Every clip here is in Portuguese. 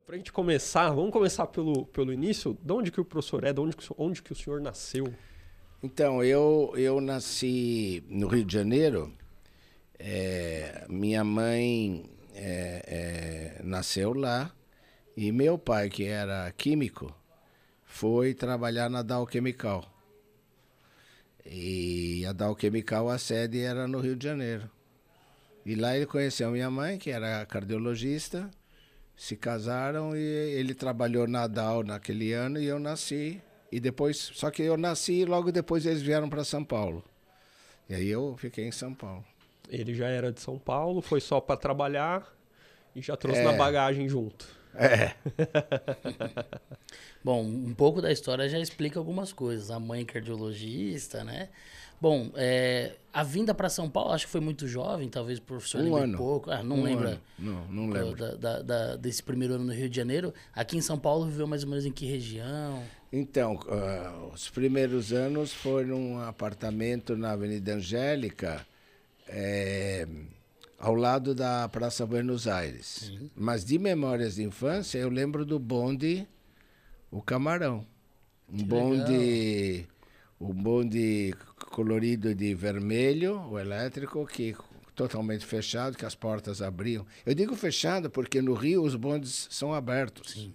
Pra gente começar, vamos começar pelo início. De onde que o professor é? Onde que o senhor nasceu? Então, eu nasci no Rio de Janeiro. Minha mãe nasceu lá e meu pai, que era químico, foi trabalhar na Dow Chemical. E a Dow Chemical, a sede era no Rio de Janeiro. E lá ele conheceu minha mãe, que era cardiologista, se casaram e ele trabalhou na Dow naquele ano e eu nasci. E depois, só que eu nasci e logo depois eles vieram para São Paulo. E aí eu fiquei em São Paulo. Ele já era de São Paulo, foi só para trabalhar e já trouxe na É, bagagem junto. é. Bom, um pouco da história já explica algumas coisas. A mãe cardiologista, né? Bom, a vinda para São Paulo, acho que foi muito jovem, talvez o professor lembre ano. pouco. Não lembra Não lembro. desse primeiro ano no Rio de Janeiro. Aqui em São Paulo viveu mais ou menos em que região? Então, os primeiros anos foram num apartamento na Avenida Angélica, ao lado da Praça Buenos Aires. Sim. Mas de memórias de infância, eu lembro do bonde, o Camarão. Um bonde colorido de vermelho, o elétrico, que totalmente fechado, que as portas abriam. Eu digo fechado porque no Rio os bondes são abertos. Sim.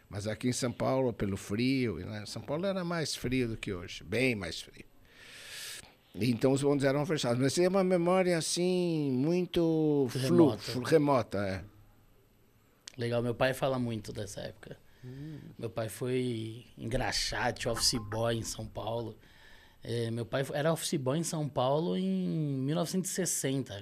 Mas aqui em São Paulo, pelo frio, né? São Paulo era mais frio do que hoje, bem mais frio. Então os bondes eram fechados. Mas é uma memória assim, muito remota. Legal, meu pai fala muito dessa época. Meu pai foi engraxate, office boy em São Paulo. Meu pai era office boy em São Paulo em 1960.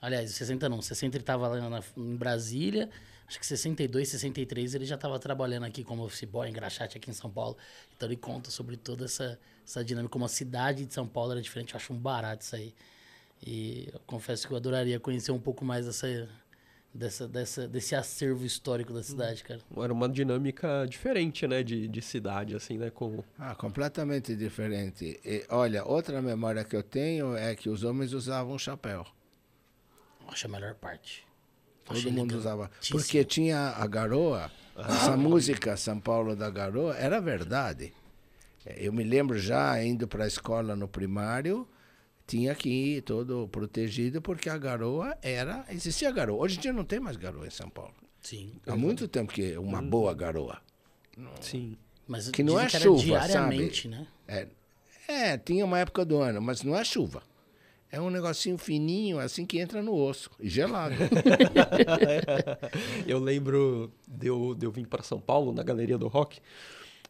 Aliás, 60 não, 60 ele estava lá em Brasília. Acho que 62, 63 ele já estava trabalhando aqui como office boy, engraxate aqui em São Paulo. Então ele conta sobre toda essa dinâmica, como a cidade de São Paulo era diferente. Eu acho um barato isso aí. E eu confesso que eu adoraria conhecer um pouco mais desse acervo histórico da cidade, cara. Era uma dinâmica diferente, né, de cidade, assim, né, Completamente diferente. E, olha, outra memória que eu tenho é que os homens usavam chapéu. Acho a melhor parte. Todo mundo usava. Porque tinha a garoa, essa música São Paulo da Garoa, era verdade. Eu me lembro já indo para a escola no primário, tinha que ir todo protegido, porque a garoa existia garoa. Hoje em dia não tem mais garoa em São Paulo. Sim. Há muito tempo que uma boa garoa. Sim. Mas que não é que chuva, diariamente, sabe? Né? Tinha uma época do ano, mas não é chuva. É um negocinho fininho, assim, que entra no osso. E gelado. Eu lembro de eu vir para São Paulo, na Galeria do Rock,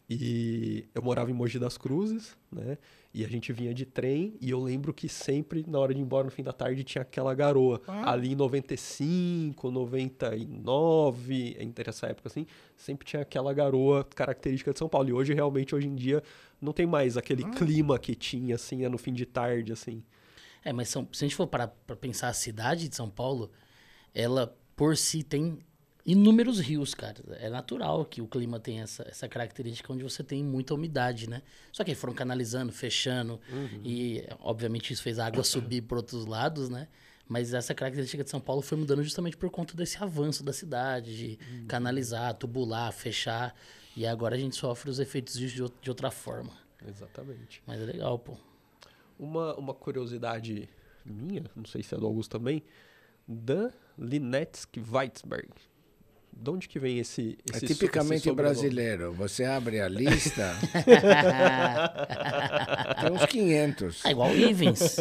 e eu morava em Mogi das Cruzes, né? E a gente vinha de trem, e eu lembro que sempre, na hora de ir embora, no fim da tarde, tinha aquela garoa. Ali em 95, 99, entre essa época, assim, sempre tinha aquela garoa característica de São Paulo. E hoje, realmente, hoje em dia, não tem mais aquele clima que tinha, assim, no fim de tarde, assim. Mas se a gente for para pensar a cidade de São Paulo, ela por si tem inúmeros rios, cara. É natural que o clima tenha essa característica onde você tem muita umidade, né? Só que aí foram canalizando, fechando, e obviamente isso fez a água subir por outros lados, né? Mas essa característica de São Paulo foi mudando justamente por conta desse avanço da cidade, de canalizar, tubular, fechar. E agora a gente sofre os efeitos disso de outra forma. Exatamente. Mas é legal, pô. Uma curiosidade minha, não sei se é do Augusto também, Dan Linetsky Weitzberg. De onde que vem esse tipicamente brasileiro. Você abre a lista, tem uns 500. Igual Ivens.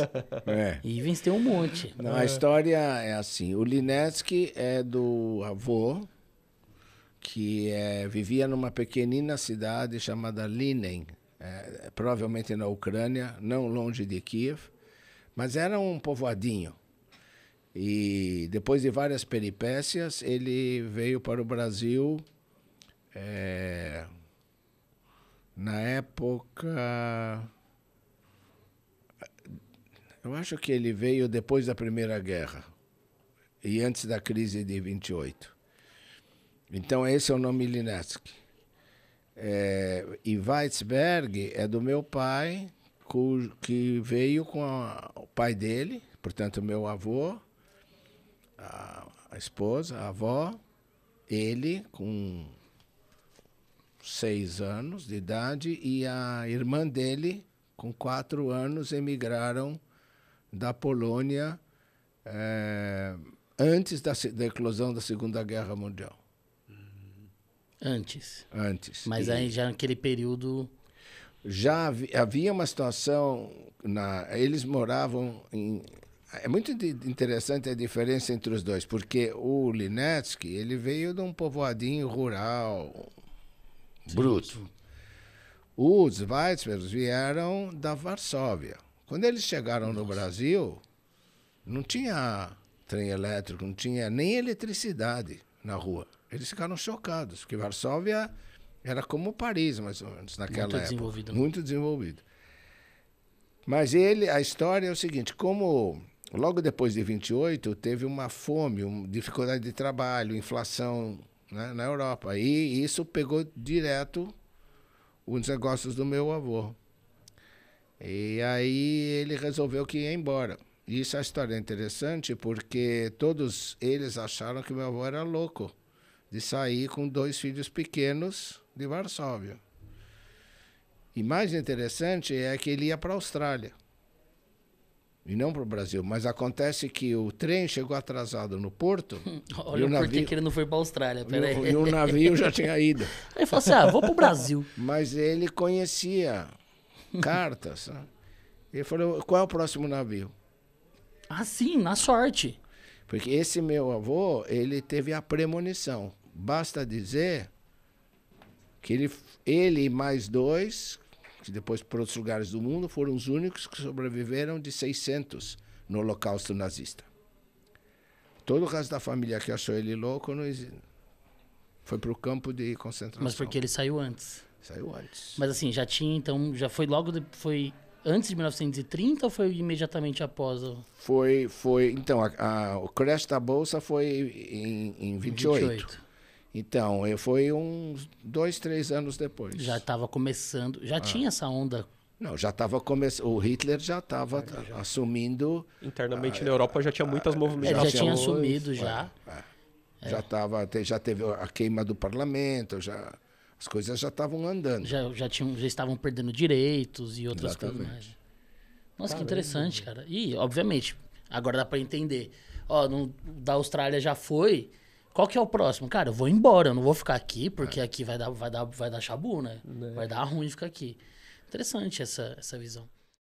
Ivens tem um monte. Não, a história é assim. O Linetsky é do avô, que vivia numa pequenina cidade chamada Linen, provavelmente na Ucrânia, não longe de Kiev, mas era um povoadinho. E depois de várias peripécias, ele veio para o Brasil. Na época, eu acho que ele veio depois da Primeira Guerra e antes da crise de 28. Então esse é o nome Linetsky. E Weitzberg é do meu pai, que veio com o pai dele, portanto meu avô, a esposa, a avó, Ele com 6 anos de idade e a irmã dele com 4 anos emigraram da Polônia antes da eclosão da Segunda Guerra Mundial. Antes. Antes. Mas aí já naquele período... Já havia uma situação... Eles moravam em... É muito interessante a diferença entre os dois, porque o Linetsky, ele veio de um povoadinho rural, bruto. Os Weizsäckers vieram da Varsóvia. Quando eles chegaram no Brasil, não tinha trem elétrico, não tinha nem eletricidade na rua. Eles ficaram chocados, porque Varsóvia era como Paris, mais ou menos, naquela época. Desenvolvido. Muito desenvolvido. Mas a história é o seguinte, como logo depois de 28 teve uma fome, uma dificuldade de trabalho, inflação, né, na Europa. E isso pegou direto os negócios do meu avô. E aí ele resolveu que ia embora. E essa história é interessante porque todos eles acharam que meu avô era louco de sair com 2 filhos pequenos de Varsóvia. E mais interessante é que ele ia para a Austrália e não para o Brasil. Mas acontece que o trem chegou atrasado no porto. Olha o porquê que ele não foi para a Austrália. E o navio já tinha ido. Aí ele falou assim, vou para o Brasil. Mas ele conhecia cartas. Né? Ele falou, qual é o próximo navio? Ah, sim, na sorte. Porque esse meu avô, ele teve a premonição. Basta dizer que ele e mais 2, que depois para outros lugares do mundo, foram os únicos que sobreviveram de 600 no Holocausto nazista. Todo o resto da família que achou ele louco foi para o campo de concentração. Mas porque ele saiu antes? Saiu antes. Mas assim, já tinha, então, já foi foi antes de 1930 ou foi imediatamente após? Foi. Então, o crash da Bolsa foi em 28. Então, foi uns 2, 3 anos depois. Já estava começando, já tinha essa onda. Não, já estava começando. O Hitler já estava assumindo. Internamente na Europa já tinha muitas movimentações. Ele já tinha assumido já. Já teve a queima do parlamento, as coisas já estavam andando. Já estavam perdendo direitos e outras coisas mais. Nossa, que interessante, cara. E, obviamente, agora dá para entender. Da Austrália já foi. Qual que é o próximo? Cara, eu vou embora, eu não vou ficar aqui, porque aqui vai dar chabu, né? Vai dar ruim ficar aqui. Interessante essa visão.